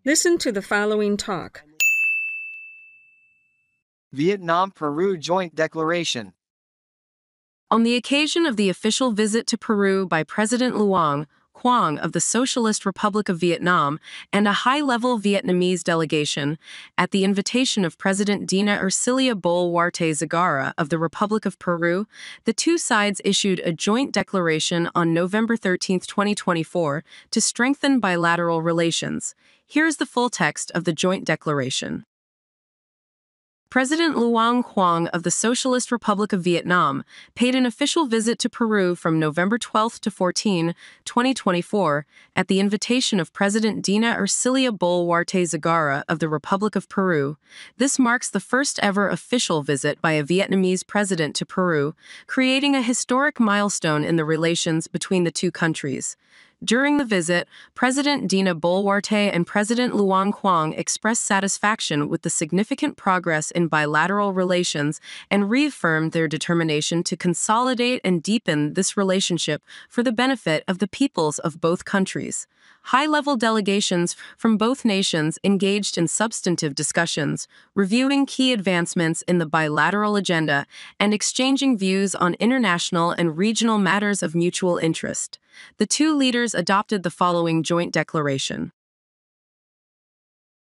Listen to the following talk. Vietnam-Peru Joint Declaration. On the occasion of the official visit to Peru by President Lương Cường of the Socialist Republic of Vietnam and a high-level Vietnamese delegation, at the invitation of President Dina Ercilia Boluarte Zegarra of the Republic of Peru, the two sides issued a joint declaration on November 13, 2024, to strengthen bilateral relations. Here's the full text of the joint declaration. President Lương Cường of the Socialist Republic of Vietnam paid an official visit to Peru from November 12 to 14, 2024, at the invitation of President Dina Ercilia Boluarte Zegarra of the Republic of Peru. This marks the first ever official visit by a Vietnamese president to Peru, creating a historic milestone in the relations between the two countries. During the visit, President Dina Boluarte and President Lương Cường expressed satisfaction with the significant progress in bilateral relations and reaffirmed their determination to consolidate and deepen this relationship for the benefit of the peoples of both countries. High-level delegations from both nations engaged in substantive discussions, reviewing key advancements in the bilateral agenda and exchanging views on international and regional matters of mutual interest. The two leaders adopted the following joint declaration.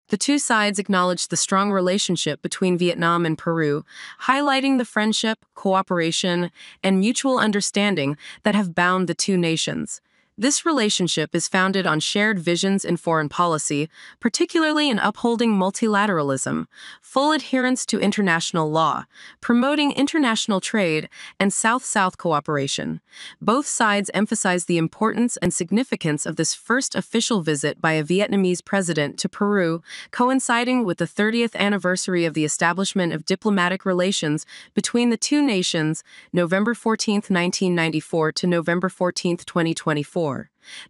The two sides acknowledged the strong relationship between Vietnam and Peru, highlighting the friendship, cooperation, and mutual understanding that have bound the two nations. This relationship is founded on shared visions in foreign policy, particularly in upholding multilateralism, full adherence to international law, promoting international trade, and South-South cooperation. Both sides emphasize the importance and significance of this first official visit by a Vietnamese president to Peru, coinciding with the 30th anniversary of the establishment of diplomatic relations between the two nations, November 14, 1994 to November 14, 2024.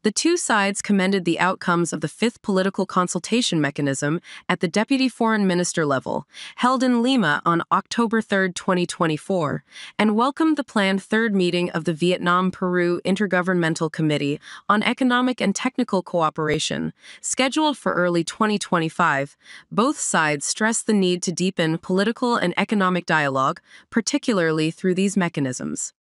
The two sides commended the outcomes of the fifth political consultation mechanism at the Deputy Foreign Minister level, held in Lima on October 3, 2024, and welcomed the planned third meeting of the Vietnam-Peru Intergovernmental Committee on Economic and Technical Cooperation, scheduled for early 2025. Both sides stressed the need to deepen political and economic dialogue, particularly through these mechanisms.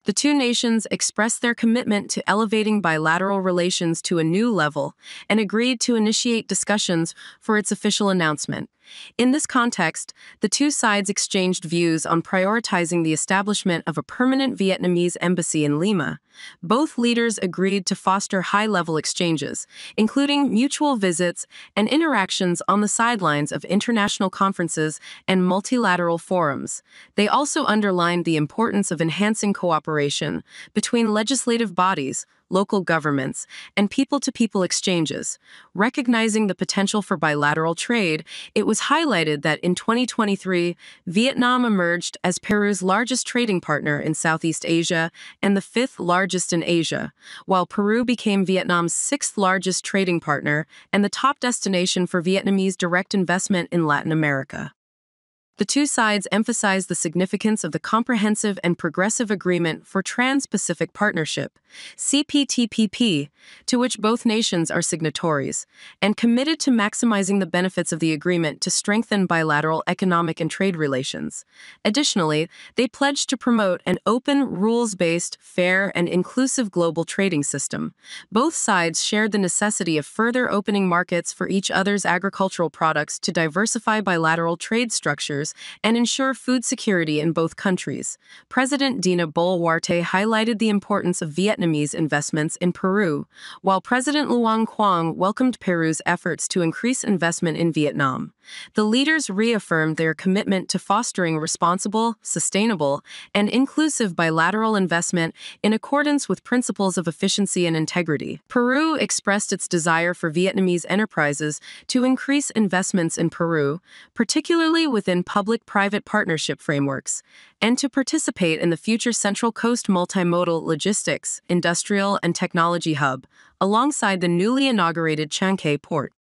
The two nations expressed their commitment to elevating bilateral relations to a new level and agreed to initiate discussions for its official announcement. In this context, the two sides exchanged views on prioritizing the establishment of a permanent Vietnamese embassy in Lima. Both leaders agreed to foster high-level exchanges, including mutual visits and interactions on the sidelines of international conferences and multilateral forums. They also underlined the importance of enhancing cooperation between legislative bodies, local governments, and people-to-people exchanges. Recognizing the potential for bilateral trade, it was highlighted that in 2023, Vietnam emerged as Peru's largest trading partner in Southeast Asia and the fifth largest in Asia, while Peru became Vietnam's sixth largest trading partner and the top destination for Vietnamese direct investment in Latin America. The two sides emphasized the significance of the Comprehensive and Progressive Agreement for Trans-Pacific Partnership, CPTPP, to which both nations are signatories, and committed to maximizing the benefits of the agreement to strengthen bilateral economic and trade relations. Additionally, they pledged to promote an open, rules-based, fair, and inclusive global trading system. Both sides shared the necessity of further opening markets for each other's agricultural products to diversify bilateral trade structures and ensure food security in both countries. President Dina Boluarte highlighted the importance of Vietnamese investments in Peru, while President Lương Cường welcomed Peru's efforts to increase investment in Vietnam. The leaders reaffirmed their commitment to fostering responsible, sustainable, and inclusive bilateral investment in accordance with principles of efficiency and integrity. Peru expressed its desire for Vietnamese enterprises to increase investments in Peru, particularly within public-private partnership frameworks, and to participate in the future Central Coast Multimodal Logistics, Industrial, and Technology Hub, alongside the newly inaugurated Chancay Port.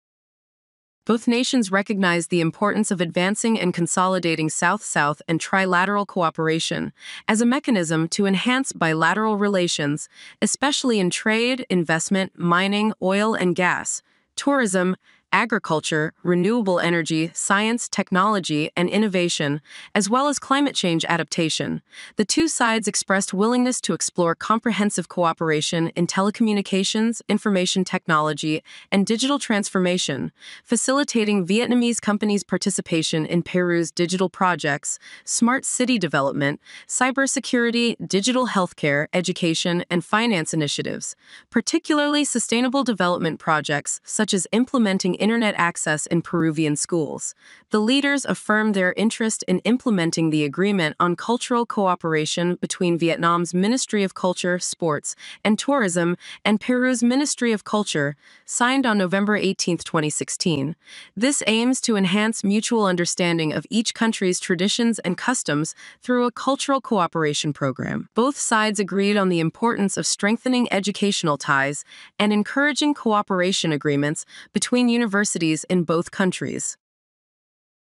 Both nations recognize the importance of advancing and consolidating South-South and trilateral cooperation as a mechanism to enhance bilateral relations, especially in trade, investment, mining, oil and gas, tourism, agriculture, renewable energy, science, technology, and innovation, as well as climate change adaptation. The two sides expressed willingness to explore comprehensive cooperation in telecommunications, information technology, and digital transformation, facilitating Vietnamese companies' participation in Peru's digital projects, smart city development, cybersecurity, digital healthcare, education, and finance initiatives, particularly sustainable development projects such as implementing internet access in Peruvian schools. The leaders affirmed their interest in implementing the agreement on cultural cooperation between Vietnam's Ministry of Culture, Sports, and Tourism and Peru's Ministry of Culture, signed on November 18, 2016. This aims to enhance mutual understanding of each country's traditions and customs through a cultural cooperation program. Both sides agreed on the importance of strengthening educational ties and encouraging cooperation agreements between universities in both countries.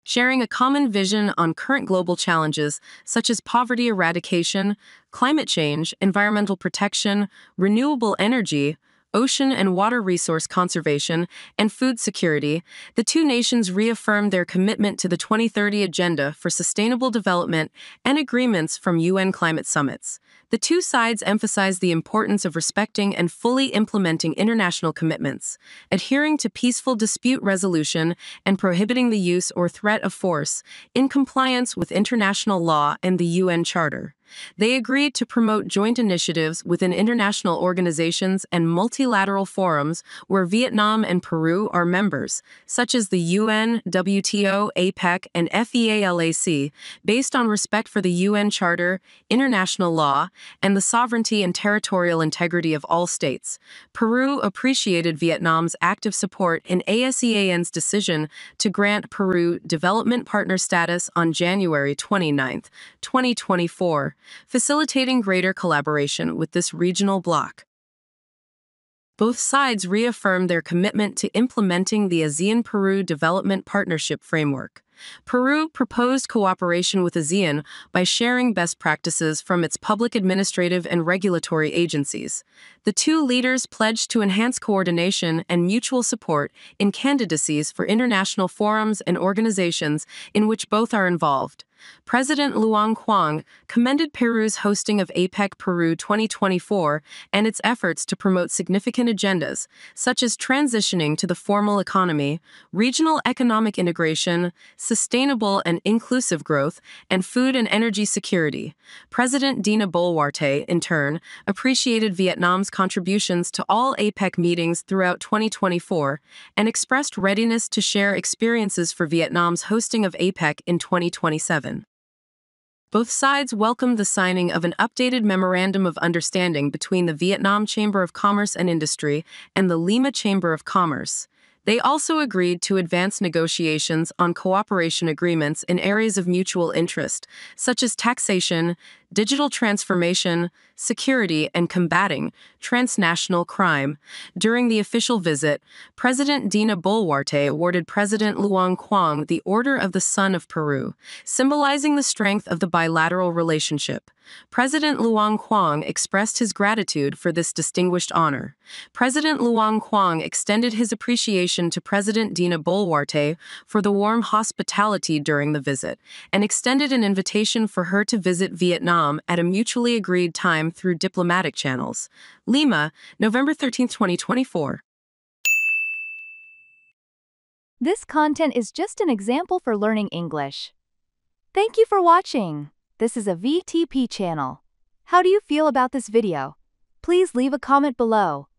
Sharing a common vision on current global challenges such as poverty eradication, climate change, environmental protection, renewable energy, ocean and water resource conservation, and food security, the two nations reaffirmed their commitment to the 2030 Agenda for Sustainable Development and agreements from UN climate summits. The two sides emphasized the importance of respecting and fully implementing international commitments, adhering to peaceful dispute resolution, and prohibiting the use or threat of force in compliance with international law and the UN Charter. They agreed to promote joint initiatives within international organizations and multilateral forums where Vietnam and Peru are members, such as the UN, WTO, APEC, and FEALAC, based on respect for the UN Charter, international law, and the sovereignty and territorial integrity of all states. Peru appreciated Vietnam's active support in ASEAN's decision to grant Peru development partner status on January 29, 2024. Facilitating greater collaboration with this regional bloc. Both sides reaffirmed their commitment to implementing the ASEAN-Peru Development Partnership Framework. Peru proposed cooperation with ASEAN by sharing best practices from its public administrative and regulatory agencies. The two leaders pledged to enhance coordination and mutual support in candidacies for international forums and organizations in which both are involved. President Lương Cường commended Peru's hosting of APEC Peru 2024 and its efforts to promote significant agendas, such as transitioning to the formal economy, regional economic integration, sustainable and inclusive growth, and food and energy security. President Dina Boluarte, in turn, appreciated Vietnam's contributions to all APEC meetings throughout 2024 and expressed readiness to share experiences for Vietnam's hosting of APEC in 2027. Both sides welcomed the signing of an updated Memorandum of Understanding between the Vietnam Chamber of Commerce and Industry and the Lima Chamber of Commerce. They also agreed to advance negotiations on cooperation agreements in areas of mutual interest, such as taxation, digital transformation, security, and combating transnational crime. During the official visit, President Dina Boluarte awarded President Lương Cường the Order of the Sun of Peru, symbolizing the strength of the bilateral relationship. President Lương Cường expressed his gratitude for this distinguished honor. President Lương Cường extended his appreciation to President Dina Boluarte for the warm hospitality during the visit, and extended an invitation for her to visit Vietnam at a mutually agreed time through diplomatic channels. Lima, November 13, 2024. This content is just an example for learning English. Thank you for watching. This is a VTP channel. How do you feel about this video? Please leave a comment below.